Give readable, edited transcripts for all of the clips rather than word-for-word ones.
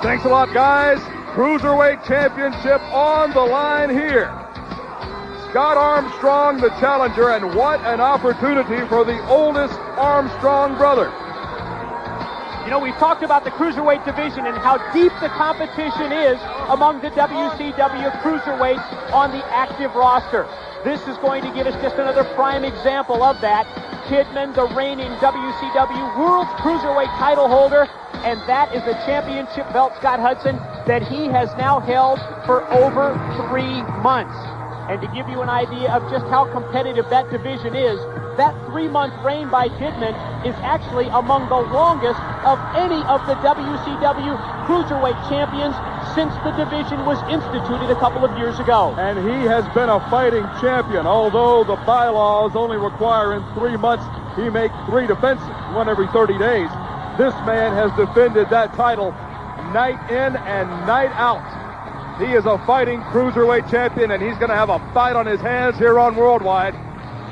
Thanks a lot, guys. Cruiserweight Championship on the line here. Scott Armstrong, the challenger, and what an opportunity for the oldest Armstrong brother. You know, we've talked about the cruiserweight division and how deep the competition is among the WCW cruiserweights on the active roster. This is going to give us just another prime example of that. Kidman, the reigning WCW World Cruiserweight title holder, and that is the championship belt, Scott Hudson, that he has now held for over 3 months. And to give you an idea of just how competitive that division is, that 3-month reign by Kidman is actually among the longest of any of the WCW Cruiserweight champions since the division was instituted a couple of years ago. And he has been a fighting champion. Although the bylaws only require in 3 months he make 3 defenses, one every 30 days. This man has defended that title night in and night out. He is a fighting cruiserweight champion, and he's going to have a fight on his hands here on Worldwide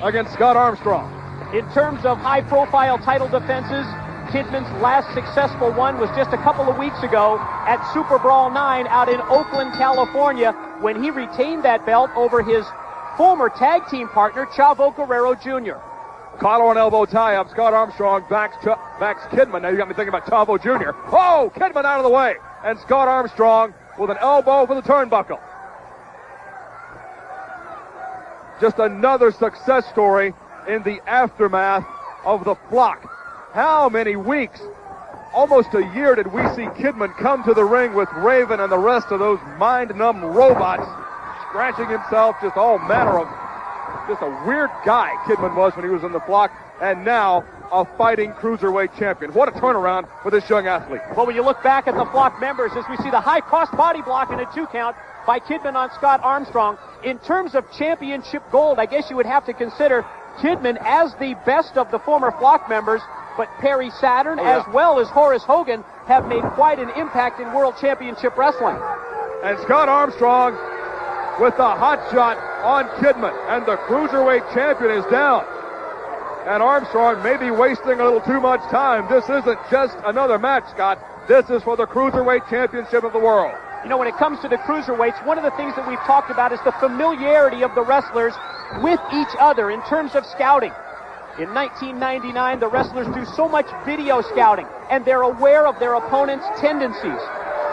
against Scott Armstrong. In terms of high-profile title defenses, Kidman's last successful one was just a couple of weeks ago at Super Brawl 9 out in Oakland, California, when he retained that belt over his former tag team partner, Chavo Guerrero Jr. Collar and elbow tie-up. Scott Armstrong backs Kidman. Now you got me thinking about Chavo Jr. Oh, Kidman out of the way. And Scott Armstrong with an elbow for the turnbuckle. Just another success story in the aftermath of the flock. How many weeks, almost a year, did we see Kidman come to the ring with Raven and the rest of those mind-numb robots, scratching himself, just all manner of, just a weird guy Kidman was when he was in the flock, and now a fighting cruiserweight champion. What a turnaround for this young athlete. Well, when you look back at the flock members, as we see the high-cost body block and a 2 count by Kidman on Scott Armstrong, in terms of championship gold, I guess you would have to consider Kidman as the best of the former flock members, but Perry Saturn as well as Horace Hogan have made quite an impact in World Championship Wrestling. And Scott Armstrong with the hot shot on Kidman, and the cruiserweight champion is down. And Armstrong may be wasting a little too much time. This isn't just another match, Scott. This is for the Cruiserweight Championship of the world. You know, when it comes to the cruiserweights, one of the things that we've talked about is the familiarity of the wrestlers with each other in terms of scouting. In 1999, the wrestlers do so much video scouting, and they're aware of their opponent's tendencies.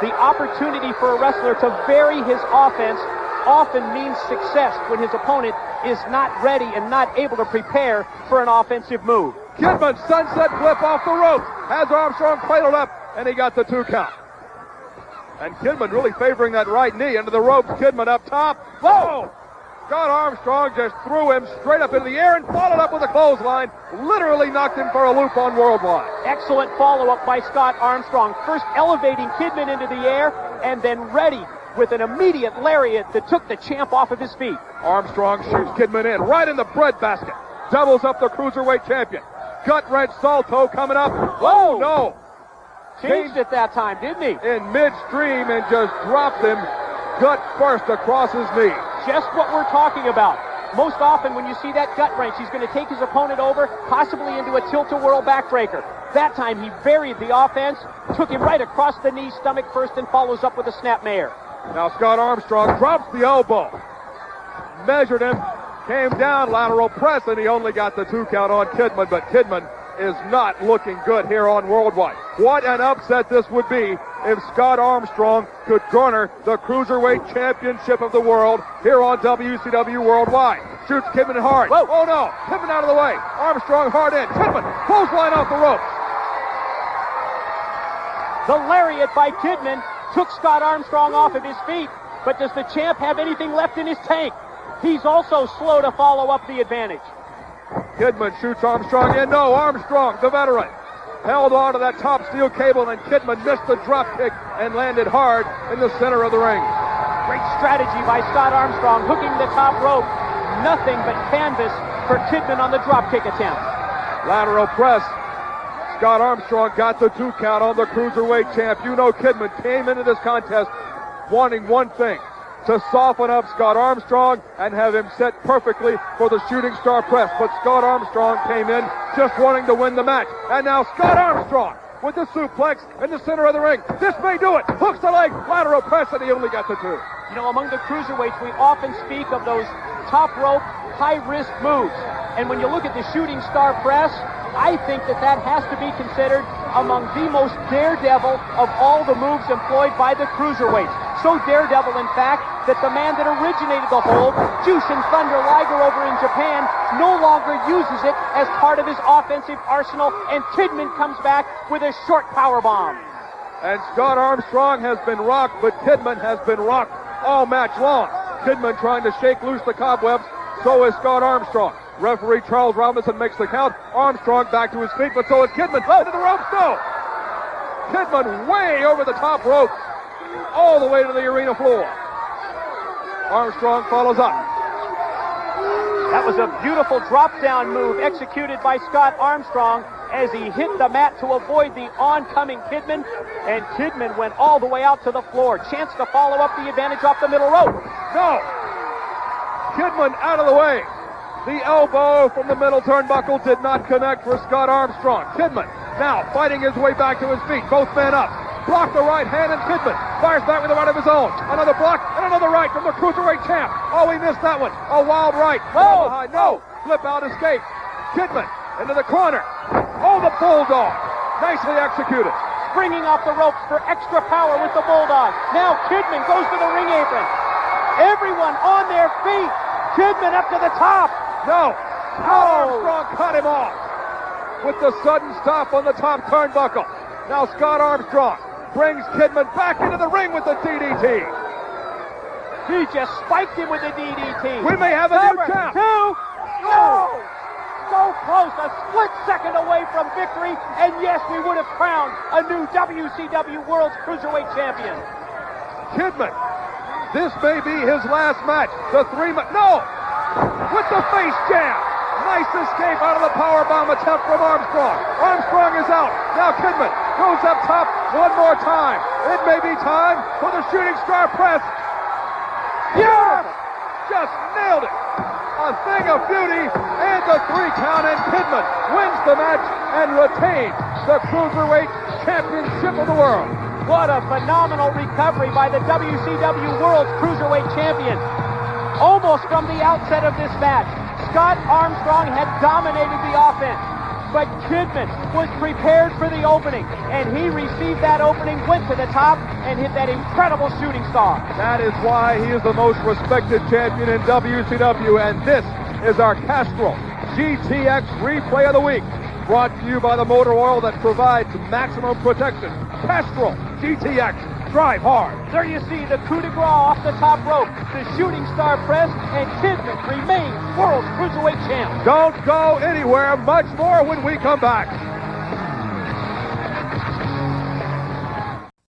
The opportunity for a wrestler to vary his offense often means success when his opponent is not ready and not able to prepare for an offensive move. Kidman, sunset flip off the ropes, has Armstrong cradled up, and he got the 2 count. And Kidman really favoring that right knee into the ropes. Kidman up top. Whoa! Scott Armstrong just threw him straight up into the air and followed up with a clothesline. Literally knocked him for a loop on Worldwide. Excellent follow-up by Scott Armstrong. First elevating Kidman into the air, and then ready with an immediate lariat that took the champ off of his feet. Armstrong shoots Kidman in, right in the breadbasket. Doubles up the cruiserweight champion. Gut-wrench salto coming up. Oh, no. Changed it that time, didn't he? In midstream and just dropped him gut first across his knee. Just what we're talking about. Most often when you see that gut wrench, he's going to take his opponent over, possibly into a tilt-a-whirl backbreaker. That time he buried the offense, took him right across the knee, stomach first, and follows up with a snapmare. Now Scott Armstrong drops the elbow. Measured him, came down, lateral press, and he only got the 2 count on Kidman, but Kidman is not looking good here on Worldwide. What an upset this would be if Scott Armstrong could garner the Cruiserweight Championship of the world here on WCW Worldwide. Shoots Kidman hard. Whoa. Oh no, Kidman out of the way. Armstrong hard in. Kidman, clothesline off the ropes. The lariat by Kidman took Scott Armstrong off of his feet, but does the champ have anything left in his tank? He's also slow to follow up the advantage. Kidman shoots Armstrong in. No, Armstrong, the veteran, held on to that top steel cable, and Kidman missed the drop kick and landed hard in the center of the ring. Great strategy by Scott Armstrong, hooking the top rope. Nothing but canvas for Kidman on the drop kick attempt. Lateral press. Scott Armstrong got the 2 count on the Cruiserweight champ. You know Kidman came into this contest wanting one thing, to soften up Scott Armstrong and have him set perfectly for the shooting star press. But Scott Armstrong came in just wanting to win the match. And now Scott Armstrong with the suplex in the center of the ring. This may do it. Hooks the leg, lateral press, and he only got the 2. You know, among the cruiserweights, we often speak of those top rope, high-risk moves. And when you look at the shooting star press, I think that has to be considered among the most daredevil of all the moves employed by the cruiserweights. So daredevil, in fact, that the man that originated the hold, Jushin Thunder Liger over in Japan, no longer uses it as part of his offensive arsenal, and Kidman comes back with a short power bomb. And Scott Armstrong has been rocked, but Kidman has been rocked all match long. Kidman trying to shake loose the cobwebs, so is Scott Armstrong. Referee Charles Robinson makes the count. Armstrong back to his feet, but so is Kidman. Into the ropes, no! Kidman way over the top rope, all the way to the arena floor. Armstrong follows up. That was a beautiful drop-down move executed by Scott Armstrong as he hit the mat to avoid the oncoming Kidman, and Kidman went all the way out to the floor. Chance to follow up the advantage off the middle rope. No! Kidman out of the way. The elbow from the middle turnbuckle did not connect for Scott Armstrong. Kidman now fighting his way back to his feet. Both men up. Block the right hand, and Kidman fires back with a right of his own. Another block and another right from the cruiserweight champ. Oh, he missed that one. A wild right. Oh, no. Flip out escape. Kidman into the corner. Oh, the bulldog. Nicely executed. Springing off the ropes for extra power with the bulldog. Now Kidman goes to the ring apron. Everyone on their feet. Kidman up to the top. No. Armstrong cut him off with the sudden stop on the top turnbuckle. Now Scott Armstrong brings Kidman back into the ring with the DDT. He just spiked him with the DDT. We may have a new champ. 2. No! So close, a split second away from victory, and yes, we would have crowned a new WCW World's Cruiserweight Champion. Kidman, this may be his last match. The 3-man, no! With the face jam. Nice escape out of the powerbomb attempt from Armstrong. Armstrong is out. Now Kidman goes up top one more time. It may be time for the shooting star press. Yes! Just nailed it. A thing of beauty and the 3 count, and Kidman wins the match and retains the Cruiserweight Championship of the world. What a phenomenal recovery by the WCW World's Cruiserweight Champion. Almost from the outset of this match, Scott Armstrong had dominated the offense, but Kidman was prepared for the opening, and he received that opening, went to the top, and hit that incredible shooting star. That is why he is the most respected champion in WCW, and this is our Castrol GTX Replay of the Week, brought to you by the motor oil that provides maximum protection. Castrol GTX. Drive hard. There you see the coup de grace off the top rope, the shooting star press, and Kidman remains World Cruiserweight Champ. Don't go anywhere. Much more when we come back.